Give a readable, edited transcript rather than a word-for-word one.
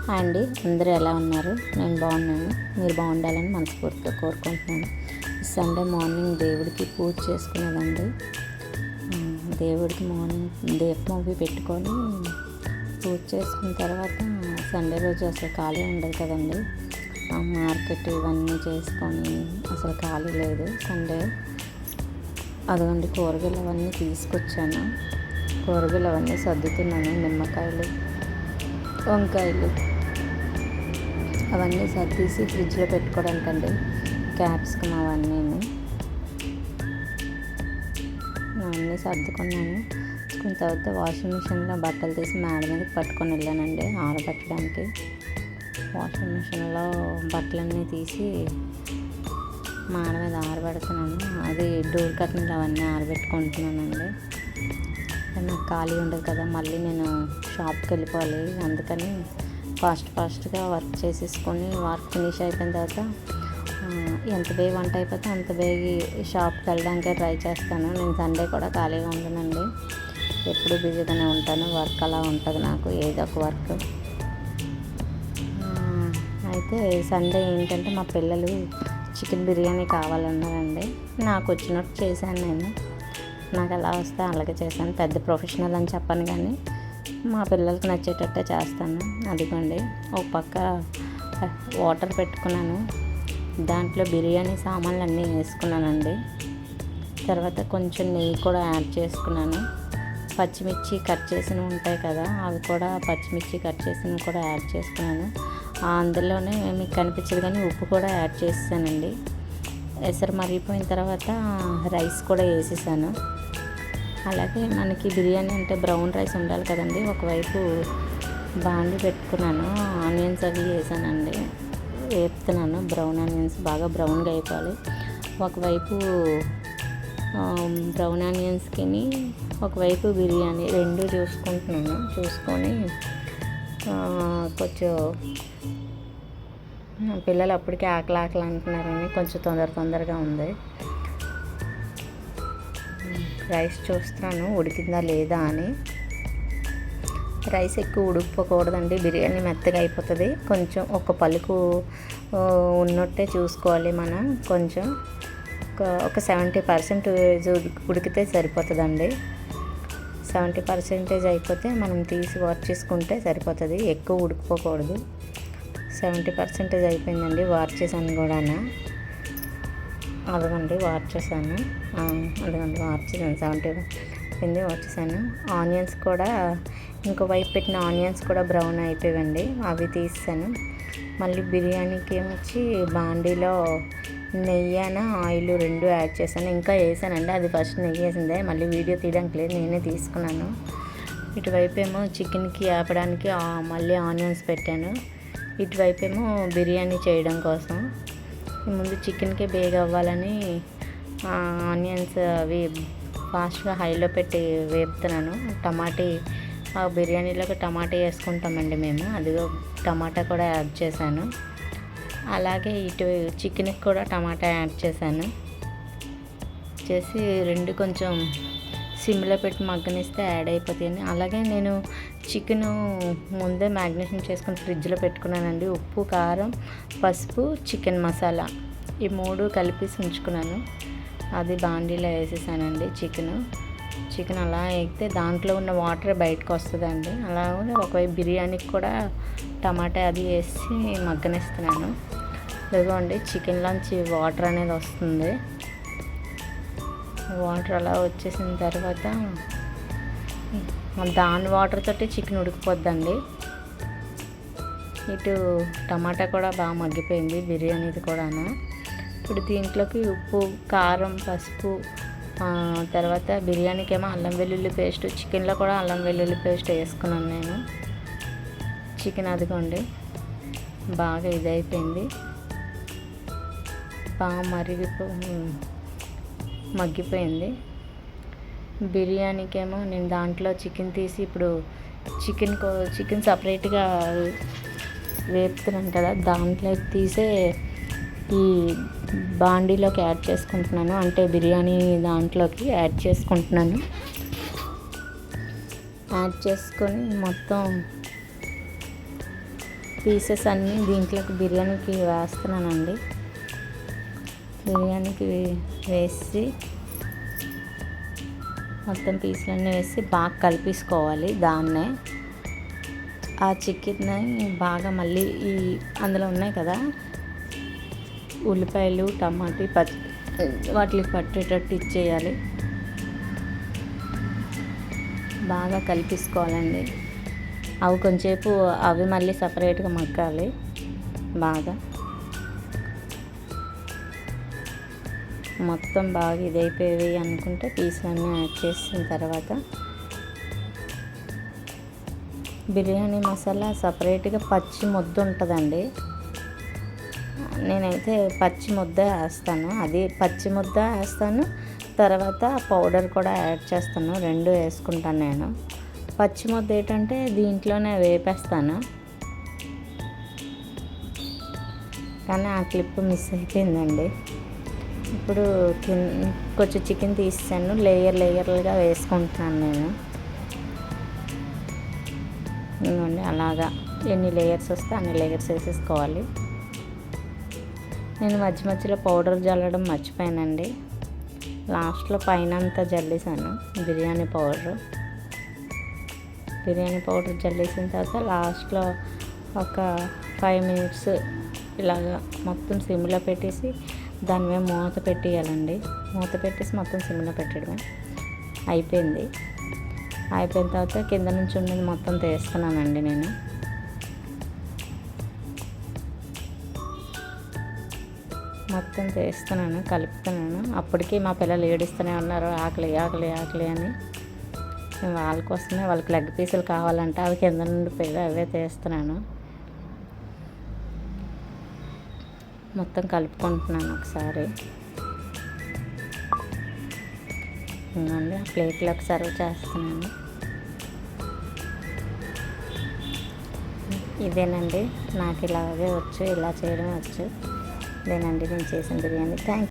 Hi అండి, అందరూ ఎలా ఉన్నారు? నేను బాగున్నాను. మీరు బాగుండాలని మనస్ఫూర్తిగా కోరుకుంటున్నాను. సండే మార్నింగ్ దేవుడికి పూజ చేసుకునేదండి. దేవుడికి మార్నింగ్ దీపం అవి పెట్టుకొని పూజ చేసుకున్న తర్వాత సండే రోజు అసలు ఖాళీ ఉండదు కదండి. మార్కెట్ ఇవన్నీ చేసుకొని అసలు ఖాళీ లేదు సండే. అదిగోండి కూరగాయలు అవన్నీ తీసుకొచ్చాను. కూరగాయలు అవన్నీ సర్దుతున్నాను. నిమ్మకాయలు, వంకాయలు అవన్నీ సర్దీసి ఫ్రిడ్జ్లో పెట్టుకోవడానికండి. క్యాప్సికమ్ అవన్నీ సర్దుకున్నాను. కొంత తర్వాత వాషింగ్ మిషన్లో బట్టలు తీసి మేడ మీదకి పట్టుకొని వెళ్ళానండి ఆరబెట్టడానికి. వాషింగ్ మిషన్లో బట్టలన్నీ తీసి మేడ మీద ఆరబెడుతున్నాను. అది డోర్ కర్టన్లు అవన్నీ ఆరబెట్టుకుంటున్నానండి. నాకు ఖాళీ ఉండదు కదా, మళ్ళీ నేను షాప్కి వెళ్ళిపోవాలి. అందుకని ఫాస్ట్గా వర్క్ చేసేసుకొని వర్క్ ఫినిష్ అయిపోయిన తర్వాత ఎంత బేగ వంట అయిపోతే అంత బేగ షాప్కి వెళ్ళడానికే ట్రై చేస్తాను. నేను సండే కూడా ఖాళీగా ఉండనండి, ఎప్పుడు బిజీగానే ఉంటాను. వర్క్ అలా ఉంటుంది నాకు, ఏదో ఒక వర్క్. అయితే సండే ఏంటంటే మా పిల్లలు చికెన్ బిర్యానీ కావాలన్నారండి. నాకు వచ్చినట్టు చేశాను. నాకు ఎలా వస్తే అలాగే చేశాను. పెద్ద ప్రొఫెషనల్ అని చెప్పను, కానీ మా పిల్లలకి నచ్చేటట్టే చేస్తాను. అదిగోండి, ఒక పక్క వాటర్ పెట్టుకున్నాను, దాంట్లో బిర్యానీ సామాన్లు అన్నీ వేసుకున్నానండి. తర్వాత కొంచెం నెయ్యి కూడా యాడ్ చేసుకున్నాను. పచ్చిమిర్చి కట్ చేసినవి ఉంటాయి కదా, అవి కూడా పచ్చిమిర్చి కట్ చేసినవి కూడా యాడ్ చేసుకున్నాను. అందులోనే మీకు కనిపించదు కానీ ఉప్పు కూడా యాడ్ చేసానండి. ఎసరు మరిగిపోయిన తర్వాత రైస్ కూడా వేసేసాను. అలాగే మనకి బిర్యానీ అంటే బ్రౌన్ రైస్ ఉండాలి కదండి. ఒకవైపు బాండి పెట్టుకున్నాను, ఆనియన్స్ అవి వేసానండి, వేపుతున్నాను. బ్రౌన్ ఆనియన్స్ బాగా బ్రౌన్గా అయిపోవాలి. ఒకవైపు బ్రౌన్ ఆనియన్స్కి ఒకవైపు బిర్యానీ రెండు చూసుకొని కొంచెం పిల్లలు అప్పటికే ఆకలి అంటున్నారని కొంచెం తొందరగా ఉంది. రైస్ చూస్తున్నాను ఉడికిందా లేదా అని. రైస్ ఎక్కువ ఉడికిపోకూడదండి, బిర్యానీ మెత్తగా అయిపోతుంది. కొంచెం ఒక పలుకు ఉన్నట్టే చూసుకోవాలి మనం. కొంచెం ఒక 70% ఉడికితే సరిపోతుందండి. 70% అయిపోతే మనం తీసి వాష్ చేసుకుంటే సరిపోతుంది, ఎక్కువ ఉడికిపోకూడదు. 70% అయిపోయిందండి, వాష్ చేశాను కూడా. అదిగోండి వాష్ చేశాను. 70 అయిపోయింది, వాష్ చేశాను. ఆనియన్స్ కూడా ఇంకో వైపు పెట్టిన ఆనియన్స్ కూడా బ్రౌన్ అయిపోయాయండి, అవి తీసాను. మళ్ళీ బిర్యానీకి ఏమొచ్చి బాండీలో నెయ్యి ఆయిల్ రెండు యాడ్ చేశాను. ఇంకా వేసానండి, అది ఫస్ట్ నెయ్యి వేసిందే, మళ్ళీ వీడియో తీయడానికి లేదు, నేనే తీసుకున్నాను. ఇటువైపు ఏమో చికెన్కి ఆపడానికి మళ్ళీ ఆనియన్స్ పెట్టాను. ఇటువైపు ఏమో బిర్యానీ చేయడం కోసం. ముందు చికెన్కి బేగా అవ్వాలని ఆనియన్స్ అవి ఫాస్ట్గా హైలో పెట్టి వేపుతున్నాను. బిర్యానీలోకి టమాటా వేసుకుంటామండి మేము, అదిగో టమాటా కూడా యాడ్ చేశాను. అలాగే ఇటు చికెన్కి కూడా టమాటా యాడ్ చేశాను. చేసి రెండు కొంచెం సిమ్లో పెట్టి మగ్గనిస్తే యాడ్ అయిపోతాయని. అలాగే నేను చికెను ముందే మ్యాగ్నేషన్ చేసుకొని ఫ్రిడ్జ్లో పెట్టుకున్నానండి. ఉప్పు, కారం, పసుపు, చికెన్ మసాలా ఈ 3 కలిపి ఉంచుకున్నాను. అది బాండీలో వేసేసానండి. చికెన్ అలా ఎగితే దాంట్లో ఉన్న వాటర్ బయటకు వస్తుందండి. అలాగే ఒకవైపు బిర్యానీకి కూడా టమాటా అది వేసి మగ్గనిస్తున్నాను. ఇదిగోండి చికెన్లోంచి వాటర్ అనేది వస్తుంది. వాటర్ అలా వచ్చేసిన తర్వాత దాని వాటర్ తోటి చికెన్ ఉడికిపోద్దండి. ఇటు టమాటా కూడా బాగా మగ్గిపోయింది, బిర్యానీది కూడా. ఇప్పుడు దీంట్లోకి ఉప్పు, కారం, పసుపు, తర్వాత బిర్యానీకి ఏమో అల్లం వెల్లుల్లి పేస్ట్, చికెన్లో కూడా అల్లం వెల్లుల్లి పేస్ట్ వేసుకున్నాను నేను. చికెన్ అదిగోండి బాగా ఇదైపోయింది, బాగా మగ్గిపోయింది. బిర్యానీకి ఏమో నేను దాంట్లో చికెన్ తీసి ఇప్పుడు చికెన్ సపరేట్గా వేపుతున్నాను కదా, దాంట్లో తీసే ఈ బాండీలోకి యాడ్ చేసుకుంటున్నాను. అంటే బిర్యానీ దాంట్లోకి యాడ్ చేసుకుంటున్నాను. యాడ్ చేసుకొని మొత్తం పీసెస్ అన్నీ దీంట్లోకి బిర్యానీకి వేస్తున్నానండి. బిర్యానీకి వేసి మొత్తం పీసులన్నీ వేసి బాగా కలిపేసుకోవాలి. దాన్నే ఆ చికెన్ని బాగా మళ్ళీ అందులో ఉన్నాయి కదా ఉల్లిపాయలు, టమాటీ, వాటికి పట్టేటట్టు ఇచ్చేయాలి. బాగా కలిపేసుకోవాలండి. అవి కొంచెంసేపు అవి మళ్ళీ సపరేట్గా మగ్గాలి. బాగా మొత్తం బాగా ఇదైపోయి అనుకుంటే పీసులన్నీ యాడ్ చేసిన తర్వాత బిర్యానీ మసాలా సపరేట్గా పచ్చి ముద్ద ఉంటుందండి. నేనైతే పచ్చి ముద్ద వేస్తాను. అది పచ్చి ముద్ద వేస్తాను, తర్వాత పౌడర్ కూడా యాడ్ చేస్తాను. 2 వేసుకుంటాను నేను. పచ్చి ముద్ద ఏంటంటే దీంట్లోనే వేపేస్తాను, కానీ ఆ క్లిప్ మిస్ అయిపోయిందండి. ఇప్పుడు కొంచెం చికెన్ తీసాను, లేయర్లుగా వేసుకుంటున్నాను నేను. ఇదిగోండి అలాగా ఎన్ని లేయర్స్ వస్తే అన్ని లేయర్స్ వేసేసుకోవాలి. నేను మధ్యలో పౌడర్ జల్లడం మర్చిపోయానండి. లాస్ట్లో పైన అంతా జల్లేసాను బిర్యానీ పౌడర్ జల్లేసిన తర్వాత లాస్ట్లో ఒక 5 మినిట్స్ ఇలాగా మొత్తం సిమ్లో పెట్టేసి దాని మీద మూత పెట్టేయాలండి. మూత పెట్టేసి మొత్తం సిమ్లో పెట్టడమే. అయిపోయిన తర్వాత కింద నుంచి ఉన్నది మొత్తం తీస్తున్నానండి నేను. మొత్తం తీస్తున్నాను, కలుపుతున్నాను. అప్పటికి మా పిల్లలు ఏడుస్తూనే ఉన్నారు, ఆకలి అని. వాళ్ళ కోసమే, వాళ్ళకి లెగ్ పీసులు కావాలంటే అవి కింద నుండి పోయి అవే తీస్తున్నాను. మొత్తం కలుపుకుంటున్నాను ఒకసారి. ఇంకోండి ఆ ప్లేట్లోకి సర్వ్ చేస్తున్నాను. ఇదేనండి నాకు ఇలాగే వచ్చు, ఇలా చేయడమే వచ్చు. ఇదేనండి నేను చేసిన బిర్యానీ. Thank you.